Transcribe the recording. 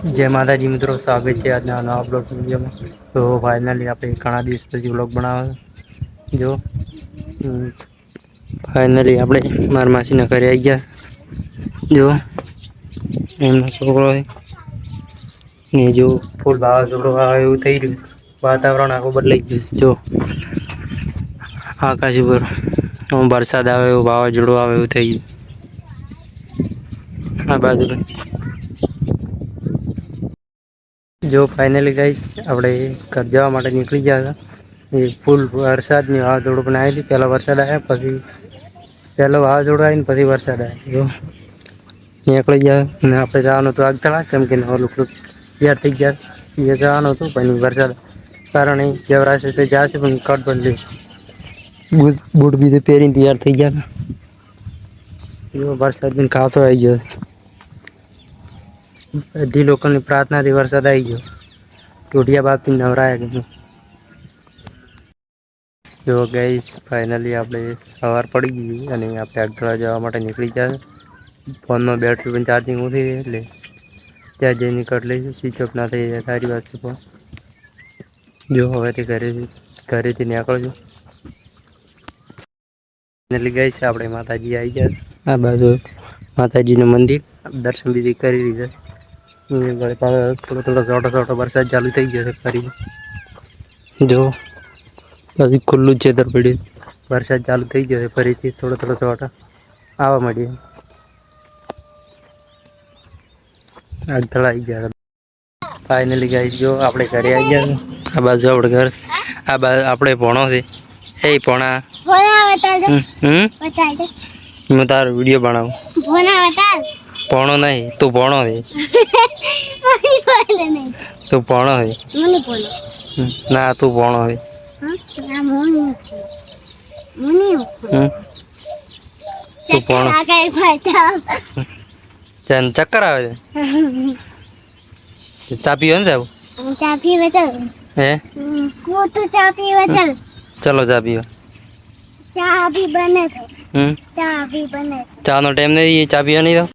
जय माता जी मित्रों, स्वागत है आज नवा ब्लॉग वीडियो में। तो फाइनली આપણે ઘણા દિવસ પછી વ્લોગ બનાવ્યો જો ફાઇનલી આપણે મારા માસીના ઘરે આવી ગયા જો એમનો છોકરો ને જો ફૂલ વાવાઝોડું આવે એવું થઈ રહ્યું છે। વાતાવરણ આખું બદલાઈ ગયું છે। જો આકાશ ઉપર વરસાદ આવે એવું વાવાઝોડું આવે એવું થઈ ગયું। આ બાજુ जो फाइनली गाइस આપણે ઘર જવા માટે નીકળી ગયા હતા। એ ફૂલ વરસાદની વાવાઝોડું પણ આવી હતી। પહેલા વરસાદ આવ્યા, પછી પહેલો વાવાઝોડું આવીને પછી વરસાદ આવ્યો। જો નીકળી ગયા અને આપણે જવાનું તો આગતળા ચમકીને ઓલું તૈયાર થઈ ગયા એ જવાનું હતું, પણ વરસાદ કારણે જવરાશે તો જશે પણ કટ બદલી બૂટ બીજે પહેરીને તૈયાર થઈ ગયા હતા। જો વરસાદ બી ખાસો આવી ગયો। બધી લોકોની પ્રાર્થનાથી વરસાદ આવી ગયો। ટોટિયા બાપથી નવરાયા ગયું। જો ગાઈસ ફાઇનલી આપણે સવાર પડી ગઈ અને આપણે આગળ જવા માટે નીકળી ગયા। ફોનમાં બેટરી પણ ચાર્જિંગ ઓછી છે એટલે ત્યાં જઈ નીકળ લઈશું। સ્વિચ ઓફ ના થઈ જાય સારી વાત છે, પણ જો હવેથી ઘરેથી નીકળજો। ફાઇનલી ગાઈસ આપણે માતાજી આવી ગયા। આ બાજુ માતાજીનું મંદિર દર્શન વિધિ કરી લીધા। થોડો થોડો વરસાદ ચાલુ થઈ ગયો છે ફરી। જો હજી ખુલ્લું જ છે તરપડી વરસાદ ચાલુ થઈ ગયો છે ફરીથી થોડો છોટા આવવા માંડ્યા। આગતળા આવી ગયા। ફાઇનલી ગાઈસ જો આપણે ઘરે આવી ગયા। આ બાજુ આપણે ઘર, આ બાજુ આપણે ભણો છે। એ ભણા હું તારો વિડીયો બનાવું। ભણો નહીં, તું ભણો છે। તું ભણો છે ના, તું ભણો છે। તું ભણો ચક્કર આવે છે। ચા પીવા ને જાવ? ચા પીવા ચાલ। હે હું તો ચા પીવા ચાલ। ચલો ચા પીવા। ચા ભી બને છે। ચા ભી બને। ચા નો ટાઈમ નહીં, ચા પીવા નહીં?